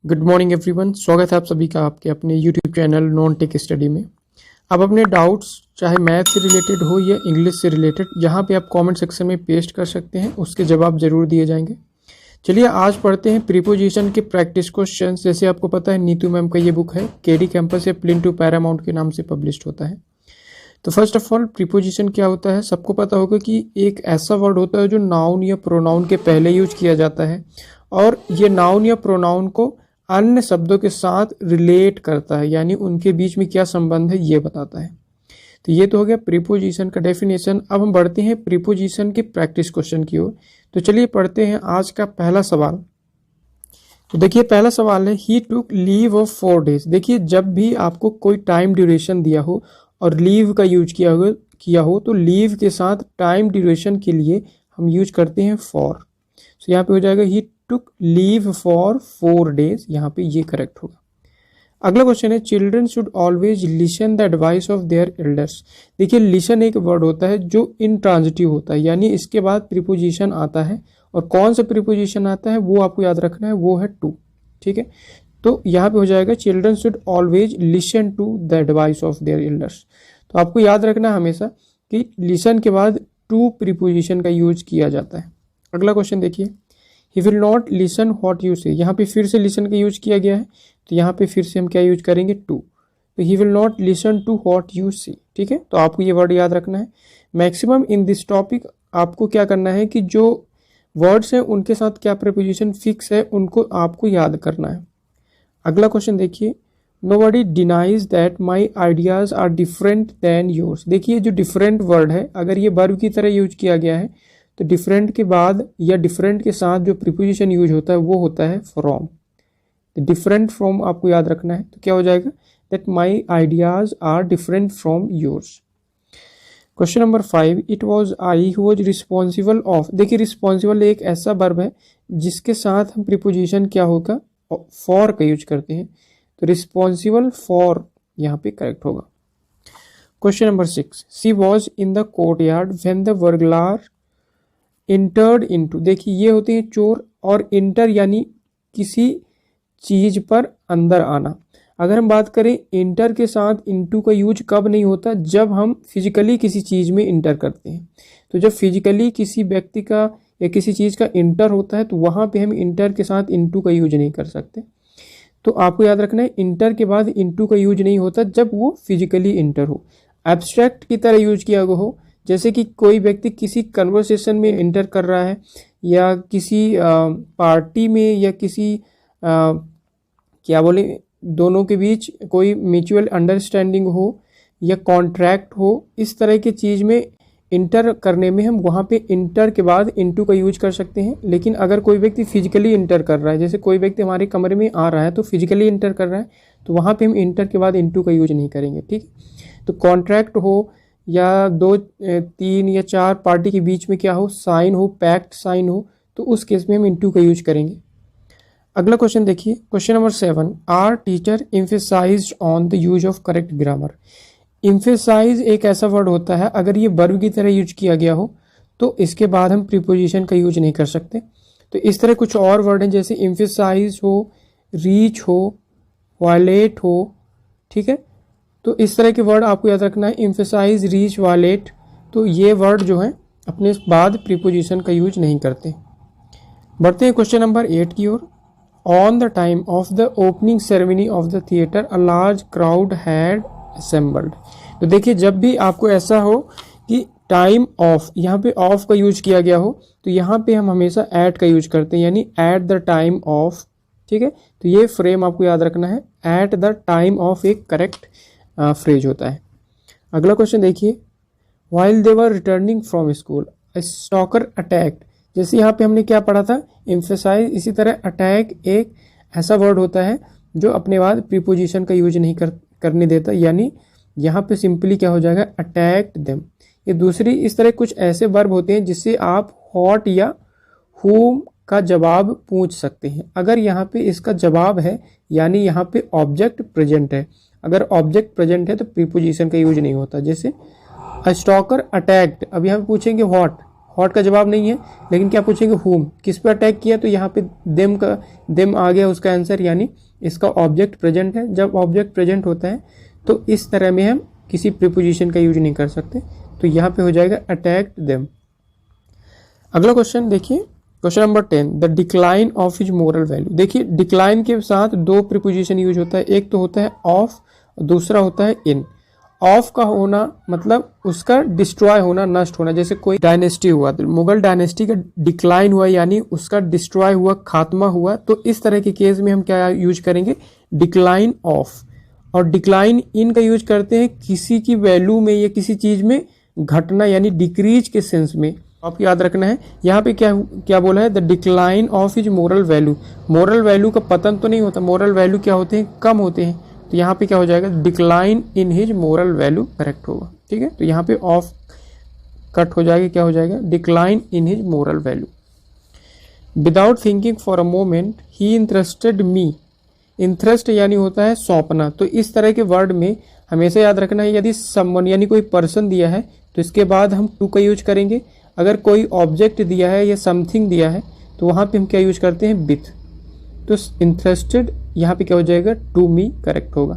Good morning everyone, स्वागत है आप सभी का आपके अपने YouTube channel non tech study में। आप अपने डाउट्स चाहे मैथ से रिलेटेड हो या इंग्लिश से रिलेटेड यहाँ पे आप कमेंट सेक्शन में पेस्ट कर सकते हैं, उसके जवाब जरूर दिए जाएंगे। चलिए आज पढ़ते हैं प्रीपोजिशन के प्रैक्टिस क्वेश्चंस। जैसे आपको पता है नीतू मैम का ये बुक है, केडी कैंपस से प्लिन टू पैरामाउंट के नाम से पब्लिश होता है। तो फर्स्ट ऑफ ऑल प्रीपोजिशन क्या होता है, सबको पता होगा कि एक ऐसा वर्ड होता है जो नाउन या प्रोनाउन के पहले यूज किया जाता है और ये नाउन या प्रोनाउन को अन्य शब्दों के साथ रिलेट करता है, यानी उनके बीच में क्या संबंध है ये बताता है। तो ये तो हो गया प्रीपोजिशन का डेफिनेशन। अब हम बढ़ते हैं प्रीपोजिशन के प्रैक्टिस क्वेश्चन की ओर। तो चलिए पढ़ते हैं आज का पहला सवाल। तो देखिए पहला सवाल है, ही टुक लीव ऑफ 4 days। देखिए जब भी आपको कोई टाइम ड्यूरेशन दिया हो और लीव का यूज किया हो तो लीव के साथ टाइम ड्यूरेशन के लिए हम यूज करते हैं फॉर। तो यहाँ पे हो जाएगा ही टुक लीव फॉर 4 days, यहाँ पे ये करेक्ट होगा। अगला क्वेश्चन है, children should always listen the advice of their elders. देखिए लिसन एक वर्ड होता है जो इंट्रांजिटिव होता है, यानी इसके बाद प्रीपोजिशन आता है और कौन सा प्रीपोजिशन आता है वो आपको याद रखना है, वो है टू। ठीक है, तो यहाँ पे हो जाएगा children should always listen to the advice of their elders. तो आपको याद रखना हमेशा कि लिसन के बाद टू प्रीपोजिशन का यूज किया जाता है। अगला क्वेश्चन देखिए, ही will not listen what you से। यहाँ पे फिर से लिसन का यूज किया गया है, तो यहाँ पे फिर से हम क्या यूज करेंगे, टू। तो he will not listen to what you say. ठीक है, तो आपको ये वर्ड याद रखना है। मैक्सिमम इन दिस टॉपिक आपको क्या करना है कि जो वर्ड्स हैं उनके साथ क्या प्रीपोजिशन फिक्स है उनको आपको याद करना है। अगला क्वेश्चन देखिए, nobody denies that my ideas are different than yours. देखिए जो डिफरेंट वर्ड है अगर ये वर्ब की तरह यूज किया गया है तो डिफरेंट के बाद या डिफरेंट के साथ जो प्रीपोजिशन यूज होता है वो होता है फ्रॉम। डिफरेंट फ्रॉम आपको याद रखना है, तो क्या हो जाएगा, that my ideas are different from yours. Question number 5, it was I who was responsible of. देखिए रिस्पॉन्सिबल एक ऐसा वर्ब है जिसके साथ हम प्रीपोजिशन क्या होगा, फॉर का यूज करते हैं, तो रिस्पॉन्सिबल फॉर यहाँ पे करेक्ट होगा। Question number 6, she was in the court yard when the burglar entered into. देखिए ये होते हैं चोर, और इंटर यानी किसी चीज पर अंदर आना। अगर हम बात करें इंटर के साथ इनटू का यूज कब नहीं होता, जब हम फिजिकली किसी चीज में इंटर करते हैं। तो जब फिजिकली किसी व्यक्ति का या किसी चीज का इंटर होता है तो वहां पे हम इंटर के साथ इनटू का यूज नहीं कर सकते। तो आपको याद रखना है इंटर के बाद इनटू का यूज नहीं होता जब वो फिजिकली इंटर हो। एब्स्ट्रैक्ट की तरह यूज किया गया हो, जैसे कि कोई व्यक्ति किसी कन्वर्सेशन में इंटर कर रहा है या किसी पार्टी में या किसी क्या बोले दोनों के बीच कोई म्यूचुअल अंडरस्टैंडिंग हो या कॉन्ट्रैक्ट हो, इस तरह की चीज़ में इंटर करने में हम वहाँ पे इंटर के बाद इनटू का यूज कर सकते हैं। लेकिन अगर कोई व्यक्ति फिजिकली इंटर कर रहा है, जैसे कोई व्यक्ति हमारे कमरे में आ रहा है तो फिजिकली इंटर कर रहा है, तो वहाँ पे हम इंटर के बाद इनटू का यूज नहीं करेंगे। ठीक, तो कॉन्ट्रैक्ट हो या 2, 3 या 4 पार्टी के बीच में क्या हो, साइन हो, पैक्ट साइन हो, तो उस केस में हम इनटू का यूज करेंगे। अगला क्वेश्चन देखिए, question number 7, our teacher emphasized on the use of correct grammar. Emphasize एक ऐसा वर्ड होता है अगर ये वर्ब की तरह यूज किया गया हो तो इसके बाद हम प्रीपोजिशन का यूज नहीं कर सकते। तो इस तरह कुछ और वर्ड हैं जैसे एम्फेसाइज हो, रीच हो, वायलेट हो। ठीक है, तो इस तरह के वर्ड आपको याद रखना है, एम्फेसाइज, रीच, वायलेट। तो ये वर्ड जो है अपने बाद प्रीपोजिशन का यूज नहीं करते। बढ़ते हैं क्वेश्चन नंबर 8 की ओर। On the time of the opening ceremony of the theatre a large crowd had assembled. तो देखिए जब भी आपको ऐसा हो कि टाइम ऑफ, यहाँ पे ऑफ का यूज किया गया हो तो यहाँ पे हम हमेशा एट का यूज करते हैं, यानी एट द टाइम ऑफ। ठीक है, तो ये फ्रेम आपको याद रखना है, एट द टाइम ऑफ एक करेक्ट फ्रेज होता है। अगला क्वेश्चन देखिए, while they were returning from school a stalker attacked. जैसे यहाँ पे हमने क्या पढ़ा था, एम्फेसाइज, इसी तरह अटैक एक ऐसा वर्ड होता है जो अपने बाद प्रीपोजिशन का यूज नहीं करने देता, यानी यहाँ पे सिंपली क्या हो जाएगा, अटैक्ड देम। ये दूसरी इस तरह कुछ ऐसे वर्ब होते हैं जिससे आप व्हाट या हुम का जवाब पूछ सकते हैं। अगर यहाँ पे इसका जवाब है यानी यहाँ पे ऑब्जेक्ट प्रेजेंट है, अगर ऑब्जेक्ट प्रेजेंट है तो प्रीपोजिशन का यूज नहीं होता। जैसे अ स्टॉकर अटैक्ड, अब यहाँ पे पूछेंगे व्हाट, व्हाट का जवाब नहीं है, लेकिन क्या पूछेंगे whom, किस पे अटैक किया, तो यहाँ पे them आ गया उसका आंसर, यानी इसका ऑब्जेक्ट प्रेजेंट है। जब ऑब्जेक्ट प्रेजेंट होता है तो इस तरह में हम किसी प्रीपोजिशन का यूज नहीं कर सकते, तो यहाँ पे हो जाएगा अटैक्ड देम। अगला क्वेश्चन देखिए, question number 10, the decline of his moral value. देखिए डिक्लाइन के साथ दो प्रीपोजिशन यूज होता है, एक तो होता है ऑफ, दूसरा होता है इन। ऑफ का होना मतलब उसका डिस्ट्रॉय होना, नष्ट होना। जैसे कोई डायनेस्टी हुआ, तो मुगल डायनेस्टी का डिक्लाइन हुआ यानी उसका डिस्ट्रॉय हुआ, खात्मा हुआ, तो इस तरह के केस में हम क्या यूज करेंगे, डिक्लाइन ऑफ। और डिक्लाइन इन का यूज करते हैं किसी की वैल्यू में या किसी चीज में घटना यानी डिक्रीज के सेंस में। आपको याद रखना है यहाँ पे क्या क्या बोला है, the decline of his moral value. Moral value का पतन तो नहीं होता, मोरल वैल्यू क्या होते हैं, कम होते हैं। तो यहाँ पे क्या हो जाएगा, decline in his moral value correct होगा। ठीक है, तो यहाँ पे ऑफ कट हो जाएगा, क्या हो जाएगा, decline in his moral value. Without thinking for a moment he interested me. Interest यानी होता है सौंपना, तो इस तरह के वर्ड में हमेशा याद रखना है, यदि समवन यानी कोई पर्सन दिया है तो इसके बाद हम टू का यूज करेंगे। अगर कोई ऑब्जेक्ट दिया है या समथिंग दिया है तो वहाँ पे हम क्या यूज करते हैं, विथ। तो इंटरेस्टेड यहाँ पे क्या हो जाएगा, टू मी करेक्ट होगा।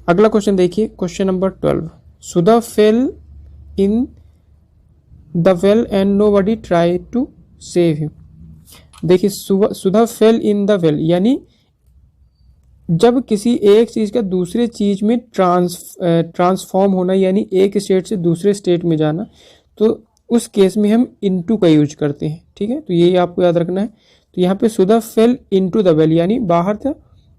अगला क्वेश्चन देखिए, question number 12, Sudha fell in the well and nobody try to save him. देखिए Sudha fell in the well यानी जब किसी एक चीज का दूसरे चीज में ट्रांसफॉर्म होना यानी एक स्टेट से दूसरे स्टेट में जाना, तो उस केस में हम इनटू का यूज करते हैं। ठीक है, तो यही आपको याद रखना है। तो यहाँ पे सुधा फेल इनटू द वेल यानी बाहर था,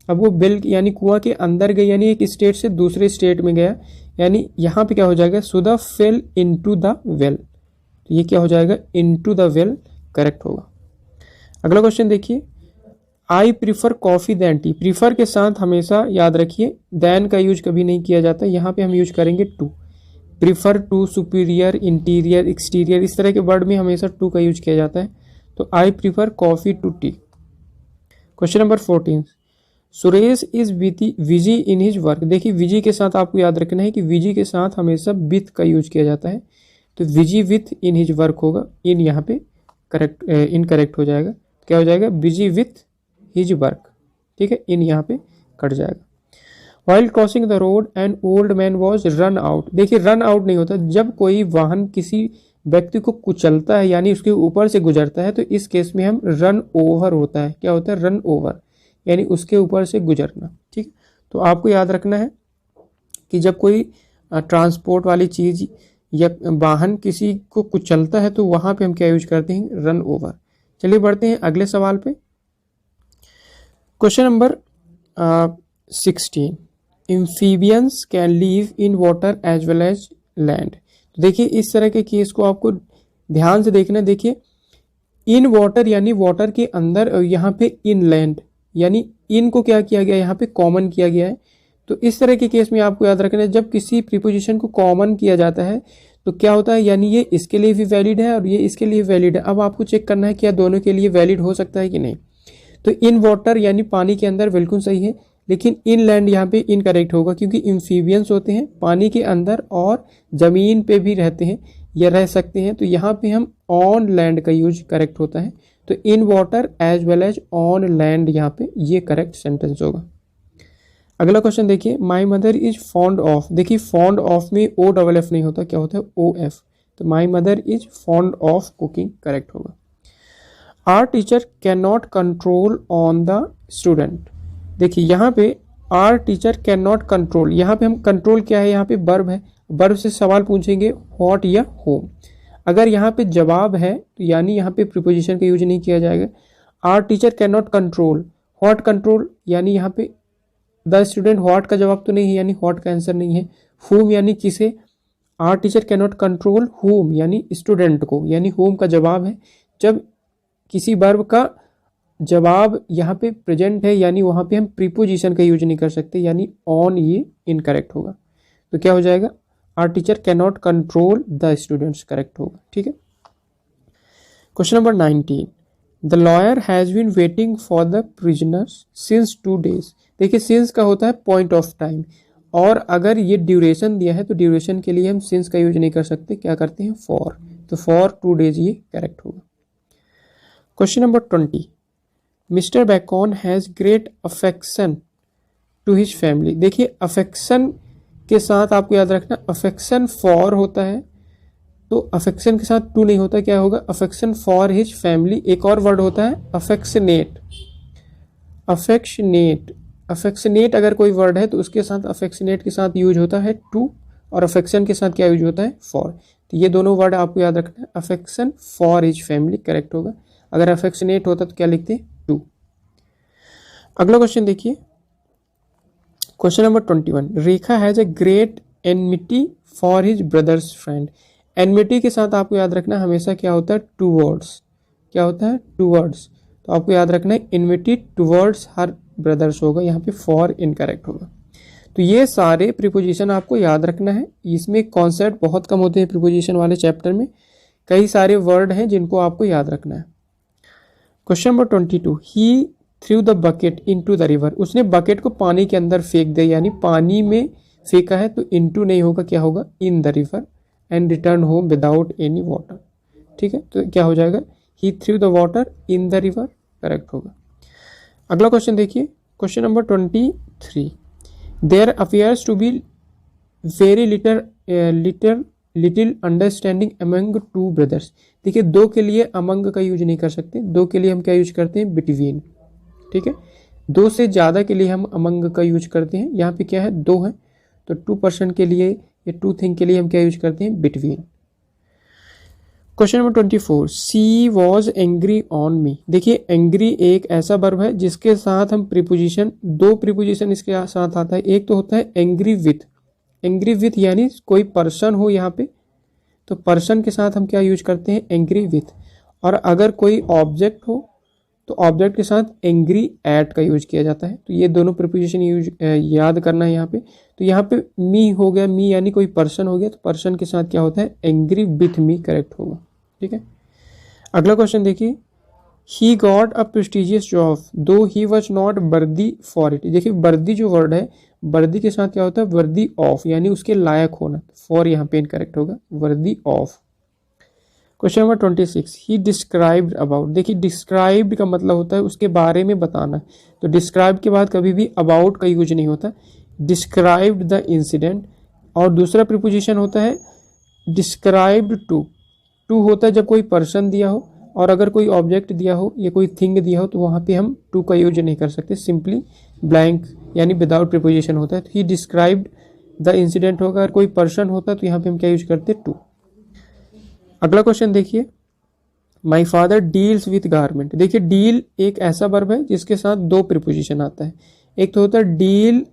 अब वो वेल यानी कुआं के अंदर गया यानी एक स्टेट से दूसरे स्टेट में गया, यानी यहाँ पे क्या हो जाएगा, सुधा फेल इनटू द वेल। तो ये क्या हो जाएगा, इनटू द वेल करेक्ट होगा। अगला क्वेश्चन देखिए, I prefer coffee than tea. Prefer के साथ हमेशा याद रखिए दैन का यूज कभी नहीं किया जाता, यहाँ पे हम यूज करेंगे to. Prefer to, superior, interior, exterior, इस तरह के वर्ड में हमेशा टू का यूज किया जाता है। तो I prefer coffee to tea. Question number 14, Suresh is busy in his work. देखिए विजी के साथ आपको याद रखना है कि विजी के साथ हमेशा विथ का यूज किया जाता है, तो विजी विथ इन हिज वर्क होगा, इन यहाँ पे करेक्ट इनकरेक्ट हो जाएगा, क्या हो जाएगा, बिजी विथ हिज वर्क। ठीक है, इन यहाँ पे कट जाएगा। While crossing the road an old man was run out। देखिए रन आउट नहीं होता, जब कोई वाहन किसी व्यक्ति को कुचलता है यानी उसके ऊपर से गुजरता है, तो इस केस में हम रन ओवर होता है, क्या होता है, रन ओवर यानी उसके ऊपर से गुजरना। ठीक, तो आपको याद रखना है कि जब कोई ट्रांसपोर्ट वाली चीज या वाहन किसी को कुचलता है तो वहां पे हम क्या यूज करते हैं, रन ओवर। चलिए बढ़ते हैं अगले सवाल पे। Question number 16, amphibians can live in water as well as land. देखिए इस तरह के केस को आपको ध्यान से देखना। देखिए इन वाटर यानी वाटर के अंदर, और यहाँ पे इन लैंड यानी इन को क्या किया गया, यहाँ पे कॉमन किया गया है। तो इस तरह के केस में आपको याद रखना है, जब किसी प्रीपोजिशन को कॉमन किया जाता है तो क्या होता है, यानी ये इसके लिए भी वैलिड है और ये इसके लिए वैलिड है। अब आपको चेक करना है क्या दोनों के लिए वैलिड हो सकता है कि नहीं। तो इन वाटर यानी पानी के अंदर बिल्कुल सही है, लेकिन इन लैंड यहाँ पे इनकरेक्ट होगा, क्योंकि एम्फीबियंस होते हैं पानी के अंदर और जमीन पे भी रहते हैं या रह सकते हैं, तो यहाँ पे हम ऑन लैंड का यूज करेक्ट होता है। तो in water as well as on land, यहाँ पे ये करेक्ट सेंटेंस होगा। अगला क्वेश्चन देखिए, my mother is fond of. देखिए फॉन्ड ऑफ में ओ डबल एफ नहीं होता, क्या होता है, ओ एफ। तो my mother is fond of cooking correct होगा। Our teacher can not control on the student. देखिए यहाँ पे our teacher can not control, यहाँ पे हम कंट्रोल क्या है, यहाँ पे वर्ब है, वर्ब से सवाल पूछेंगे व्हाट या होम। अगर यहाँ पे जवाब है तो यानी यहाँ पे प्रीपोजिशन का यूज नहीं किया जाएगा। Our teacher can not control, what control यानी यहाँ पे द स्टूडेंट, व्हाट का जवाब तो नहीं है यानी व्हाट का आंसर नहीं है। होम यानी किसे, our teacher can not control whom यानी स्टूडेंट को, यानी होम का जवाब है। जब किसी वर्ब का जवाब यहाँ पे प्रेजेंट है यानी वहाँ पे हम प्रीपोजिशन का यूज नहीं कर सकते, यानी ऑन, ये इनकरेक्ट होगा। तो क्या हो जाएगा, our teacher can not control the students correct होगा। ठीक है, question number 19, the lawyer has been waiting for the prisoners since 2 days। देखिए सिंस का होता है पॉइंट ऑफ टाइम, और अगर ये ड्यूरेशन दिया है तो ड्यूरेशन के लिए हम सिंस का यूज नहीं कर सकते, क्या करते हैं, फॉर। तो फॉर 2 days ये करेक्ट होगा। Question number 20, mister Bacon has great affection to his family. देखिए अफेक्शन के साथ आपको याद रखना अफेक्शन फॉर होता है, तो अफेक्शन के साथ टू नहीं होता, क्या होगा अफेक्शन फॉर हिज फैमिली। एक और वर्ड होता है अफेक्शनेट। अफेक्शनेट, अफेक्शनेट अगर कोई वर्ड है तो उसके साथ अफेक्शनेट के साथ यूज होता है टू, और अफेक्शन के साथ क्या यूज होता है फॉर। तो ये दोनों वर्ड आपको याद रखना है। Affection for his family correct होगा, अगर अफेक्शनेट होता तो क्या लिखते हैं टू। अगला क्वेश्चन देखिए, question number 21, Rekha has a great enmity for his brothers friend. Enmity के साथ आपको याद रखना हमेशा क्या होता है टू वर्ड्स, क्या होता है टू वर्ड्स। तो आपको याद रखना है एनमिटी टुवर्ड्स हर ब्रदर्स होगा, यहाँ पे फॉर इनकरेक्ट होगा। तो ये सारे प्रीपोजिशन आपको याद रखना है। इसमें कॉन्सेप्ट बहुत कम होते हैं प्रीपोजिशन वाले चैप्टर में, कई सारे वर्ड हैं जिनको आपको याद रखना है। Question number 22, he threw the bucket into the river. उसने बकेट को पानी के अंदर फेंक दिया, यानी पानी में फेंका है, तो इनटू नहीं होगा, क्या होगा in the river, and return home without any water. ठीक है, तो क्या हो जाएगा he threw the water in the river correct होगा। अगला क्वेश्चन देखिए, question number 23, there appears to be very little understanding among two brothers. देखिए दो के लिए अमंग का यूज नहीं कर सकते, दो के लिए हम क्या यूज करते हैं बिटवीन। ठीक है, दो से ज़्यादा के लिए हम अमंग का यूज करते हैं। यहाँ पे क्या है दो है, तो 2% के लिए या 2 थिंग के लिए हम क्या यूज करते हैं between. Question number 24, she was angry on me. देखिए एंग्री एक ऐसा वर्ब है जिसके साथ हम प्रीपोजिशन, दो प्रीपोजिशन इसके साथ आता है। एक तो होता है एंग्री विथ, एंग्री विथ यानी कोई पर्सन हो यहाँ पे, तो पर्सन के साथ हम क्या यूज करते हैं एंग्री विथ। और अगर कोई ऑब्जेक्ट हो तो ऑब्जेक्ट के साथ एंग्री एट का यूज किया जाता है। तो ये दोनों प्रीपोजिशन यूज याद करना है यहाँ पे। तो यहाँ पे मी हो गया, मी यानी कोई पर्सन हो गया, तो पर्सन के साथ क्या होता है एंग्री विथ मी करेक्ट होगा। ठीक है, अगला क्वेश्चन देखिए, he got a prestigious job though he was not worthy for it. देखिए वर्दी जो वर्ड है, वर्दी के साथ क्या होता है वर्दी ऑफ, यानी उसके लायक होना, फॉर यहाँ पे इनकरेक्ट होगा worthy of. Question number 26, he described about. देखिए डिस्क्राइब्ड का मतलब होता है उसके बारे में बताना, तो डिस्क्राइब के बाद कभी भी अबाउट का यूज नहीं होता। डिस्क्राइब्ड द इंसिडेंट, और दूसरा प्रीपोजिशन होता है डिस्क्राइब्ड टू। टू होता है जब कोई पर्सन दिया हो, और अगर कोई ऑब्जेक्ट दिया हो या कोई थिंग दिया हो तो वहाँ पे हम टू का यूज नहीं कर सकते, सिंपली ब्लैंक यानी विदाउट प्रीपोजिशन होता है। तो ही डिस्क्राइब्ड द इंसिडेंट होगा, अगर कोई पर्सन होता है तो यहाँ पे हम क्या यूज करते हैं टू। अगला क्वेश्चन देखिए, my father deals with garment. देखिए डील एक ऐसा वर्ब है जिसके साथ दो प्रीपोजिशन आता है, एक तो होता है डील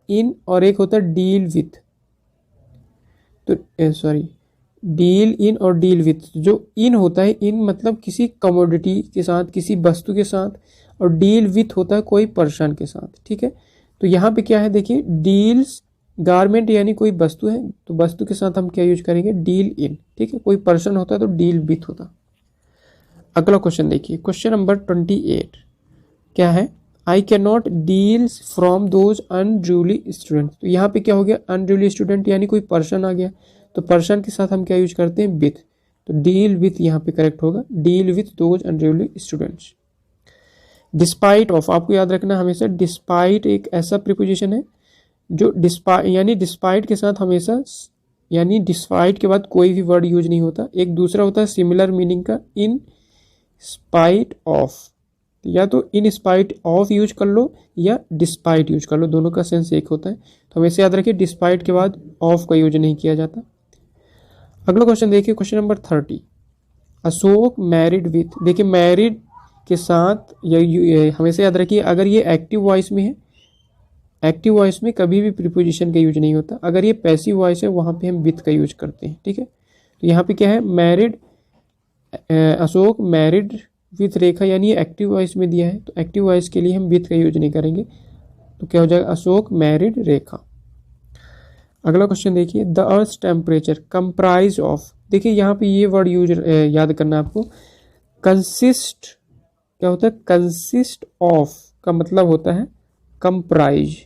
इन और एक होता है डील विथ। तो सॉरी डील इन और डील विथ, जो इन होता है इन मतलब किसी कमोडिटी के साथ, किसी वस्तु के साथ, और डील विथ होता है कोई पर्सन के साथ। ठीक है, तो यहाँ पे क्या है देखिए डील्स गारमेंट यानी कोई वस्तु है, तो वस्तु के साथ हम क्या यूज करेंगे डील इन। ठीक है, कोई पर्सन होता है तो डील विथ होता। अगला क्वेश्चन देखिए, क्वेश्चन नंबर 28 क्या है, I can not deals from those unruly student. तो यहाँ पे क्या हो गया अनरूली स्टूडेंट यानी कोई पर्सन आ गया, तो पर्सन के साथ हम क्या यूज करते हैं विथ, तो डील विथ यहाँ पे करेक्ट होगा, deal with those unruly students. Despite of, आपको याद रखना हमेशा डिस्पाइट एक ऐसा प्रीपोजिशन है जो यानी डिस्पाइट के साथ हमेशा, यानी डिस्पाइट के बाद कोई भी वर्ड यूज नहीं होता। एक दूसरा होता है सिमिलर मीनिंग का इन स्पाइट ऑफ, या तो इन स्पाइट ऑफ यूज कर लो या डिस्पाइट यूज कर लो, दोनों का सेंस एक होता है। तो हमेशा याद रखिए डिस्पाइट के बाद ऑफ का यूज नहीं किया जाता। अगला क्वेश्चन देखिए, question number 30, Ashok married with. देखिए मैरिड के साथ हमेशा याद रखिए अगर ये एक्टिव वॉइस में है, एक्टिव वॉइस में कभी भी प्रीपोजिशन का यूज नहीं होता। अगर ये पैसिव वॉइस है वहाँ पे हम विथ का यूज करते हैं। ठीक है, तो यहाँ पे क्या है मैरिड, अशोक मैरिड विथ रेखा, यानी ये एक्टिव वॉइस में दिया है, तो एक्टिव वॉइस के लिए हम विथ का यूज नहीं करेंगे, तो क्या हो जाएगा अशोक मैरिड रेखा। अगला क्वेश्चन देखिए, the earth temperature comprise of. देखिए यहाँ पे ये वर्ड यूज याद करना आपको, कंसिस्ट क्या होता है कंसिस्ट ऑफ का मतलब होता है कंप्राइज,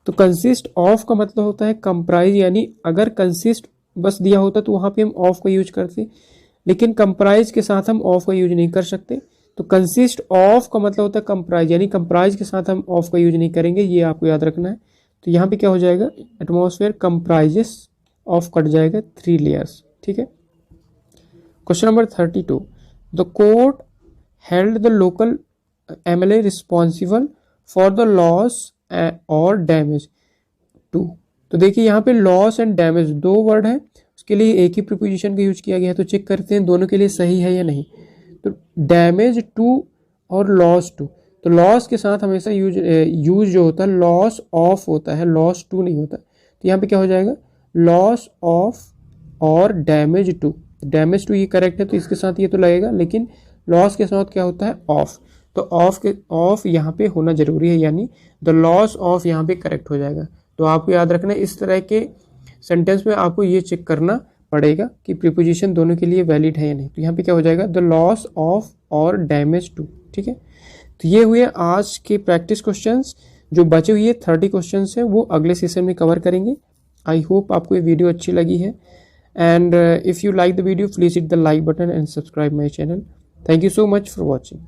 तो कंसिस्ट ऑफ का मतलब होता है कंप्राइज, यानी अगर कंसिस्ट बस दिया होता तो वहाँ पे हम ऑफ का यूज करते, लेकिन कंप्राइज के साथ हम ऑफ का यूज नहीं कर सकते। तो कंसिस्ट ऑफ का मतलब होता है कंप्राइज, यानी कंप्राइज के साथ हम ऑफ का यूज नहीं करेंगे, ये आपको याद रखना है। तो यहाँ पे क्या हो जाएगा, एटमॉस्फेयर कंप्राइजेस ऑफ कट जाएगा 3 लेयर्स, ठीक है। Question number 32, the court held the local MLA responsible for the loss और डैमेज टू। तो देखिए यहाँ पे लॉस एंड डैमेज 2 वर्ड है, उसके लिए एक ही प्रीपोजिशन का यूज किया गया है। तो चेक करते हैं दोनों के लिए सही है या नहीं। तो डैमेज टू और लॉस टू, तो लॉस के साथ हमेशा यूज जो होता है लॉस ऑफ होता है, लॉस टू नहीं होता। तो यहाँ पे क्या हो जाएगा, लॉस ऑफ और डैमेज टू। डैमेज टू ये करेक्ट है तो इसके साथ ये तो लगेगा, लेकिन लॉस के साथ क्या होता है, ऑफ। तो ऑफ यहाँ पे होना जरूरी है, यानी द लॉस ऑफ यहाँ पे करेक्ट हो जाएगा। तो आपको याद रखना है, इस तरह के सेंटेंस में आपको ये चेक करना पड़ेगा कि प्रीपोजिशन दोनों के लिए वैलिड है या नहीं। तो यहाँ पे क्या हो जाएगा, द लॉस ऑफ और डैमेज टू, ठीक है। तो ये हुए आज के प्रैक्टिस क्वेश्चंस। जो बचे हुए 30 क्वेश्चंस हैं वो अगले सेशन में कवर करेंगे। आई होप आपको ये वीडियो अच्छी लगी है, and if you like the video please hit the like button and subscribe my channel. Thank you so much for watching.